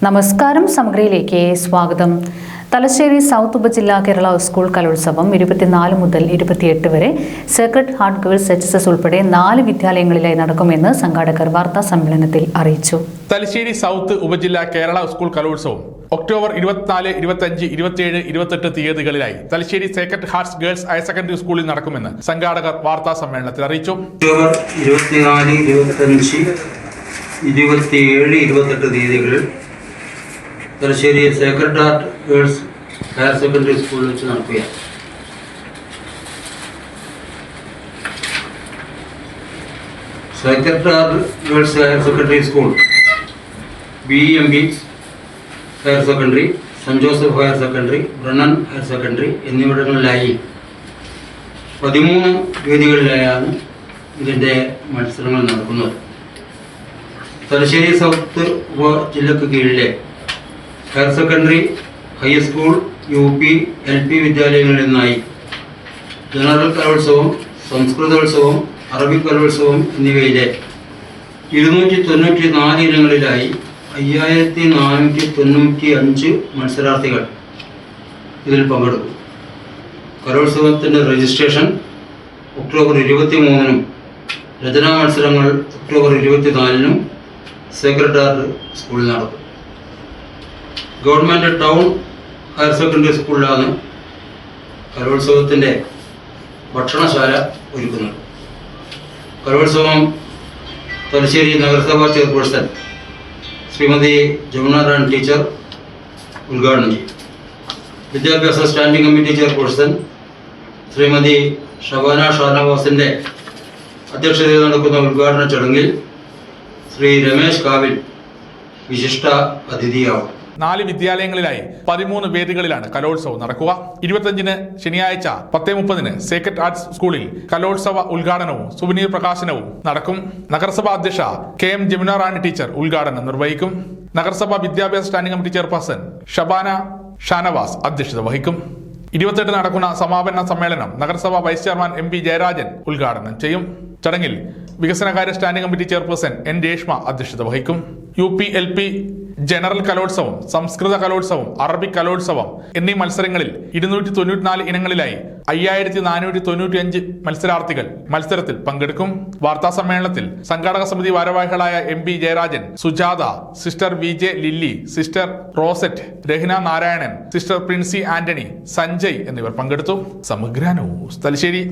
നമസ്കാരം സമഗ്രയിലേക്ക് സ്വാഗതം. തലശ്ശേരി സൗത്ത് ഉപജില്ലാ കേരള സ്കൂൾ കലോത്സവം 24 മുതൽ 28 വരെ സേക്രഡ് ഹാർട്ട് ഗേൾസ് HSS ഉൾപ്പെടെ 4 വിദ്യാലയങ്ങളിലായി നടക്കുമെന്ന് സംഘാടകർ വാർത്താ സമ്മേളനത്തിൽ അറിയിച്ചു. തലശ്ശേരി സൗത്ത് ഉപജില്ലാ കേരള സ്കൂൾ കലോത്സവം ഒക്ടോബർ 24, 25, 27, 28 തീയതികളിലായി Thalassery Sacred Hearts Girls Higher Secondary സ്കൂളിൽ നടക്കുമെന്ന് സംഘാടകർ വാർത്താ സമ്മേളനത്തിൽ അറിയിച്ചു. ഒക്ടോബർ 24, 25, 27, 28 തീയതികളിൽ Thalassery Sacred Heart Girls Higher Secondary സ്കൂളിൽ വെച്ച് നടക്കുകയാണ്. Sacred Heart Girls Higher Secondary School, BEMB Higher Secondary, Saint Joseph Higher Secondary, Brennen Higher Secondary എന്നിവിടങ്ങളിലായി 13 വേദികളിലായാണ് ഇതിൻ്റെ മത്സരങ്ങൾ നടക്കുന്നത്. തലശ്ശേരി സൗത്ത് ഉപജില്ലക്ക് കീഴിലെ higher secondary, high school, UP, LP വിദ്യാലയങ്ങളിൽ നിന്നായി ജനറൽ കലോത്സവം, സംസ്കൃതോത്സവം, അറബിക് കലോത്സവം എന്നിവയിലെ 294 ഇനങ്ങളിലായി 5495 മത്സരാർത്ഥികൾ ഇതിൽ പങ്കെടുക്കും. കലോത്സവത്തിൻ്റെ രജിസ്ട്രേഷൻ ഒക്ടോബർ 23-നും രചനാ മത്സരങ്ങൾ ഒക്ടോബർ 24-നും സേക്രഡ് ഹാർട്ട് സ്കൂളിൽ നടക്കും. ഗവൺമെൻറ് ടൗൺ ഹയർ സെക്കൻഡറി സ്കൂളിലാണ് കലോത്സവത്തിൻ്റെ ഭക്ഷണശാല ഒരുക്കുന്നത്. കലോത്സവം തലശ്ശേരി നഗരസഭാ ചെയർപേഴ്സൺ ശ്രീമതി ജമുന റാണി ടീച്ചർ ഉദ്ഘാടനം ചെയ്യും. വിദ്യാഭ്യാസ standing committee chairperson Srimathi Shabana ഷാനവാസിൻ്റെ അധ്യക്ഷതയിൽ നടക്കുന്ന ഉദ്ഘാടന ചടങ്ങിൽ ശ്രീ രമേശ് കാവിൽ വിശിഷ്ട അതിഥിയാവും. 4 വിദ്യാലയങ്ങളിലായി 13 വേദികളിലാണ് കലോത്സവം നടക്കുക. 25-ന് ശനിയാഴ്ച 10:30-ന് സേക്രഡ് ഹാർട്ട്സ് സ്കൂളിൽ കലോത്സവ ഉദ്ഘാടനവും സുവനീർ പ്രകാശനവും നടക്കും. നഗരസഭാ അധ്യക്ഷ KM ജമുന റാണി ടീച്ചർ ഉദ്ഘാടനം നിർവഹിക്കും. നഗരസഭാ വിദ്യാഭ്യാസ standing committee chairperson Shabana Shanavas അധ്യക്ഷത വഹിക്കും. 28 നടക്കുന്ന സമാപന സമ്മേളനം നഗരസഭാ വൈസ് ചെയർമാൻ MP ജയരാജൻ ഉദ്ഘാടനം ചെയ്യും. ചടങ്ങിൽ വികസനകാര്യ standing committee chairperson N Reshma അധ്യക്ഷത വഹിക്കും. UP, LP ജനറൽ കലോത്സവം, സംസ്കൃത കലോത്സവം, അറബിക് കലോത്സവം എന്നീ മത്സരങ്ങളിൽ 294 ഇനങ്ങളിലായി 5495 മത്സരാർത്ഥികൾ മത്സരത്തിൽ പങ്കെടുക്കും. വാർത്താ സമ്മേളനത്തിൽ സംഘാടക സമിതി ഭാരവാഹികളായ MP Jayarajan, Sujatha, sister VJ Lilly, sister Rosette, Rahna Narayanan, sister Princy Antony, Sanjay എന്നിവർ പങ്കെടുത്തു. സമഗ്ര ന്യൂസ് തലശ്ശേരി.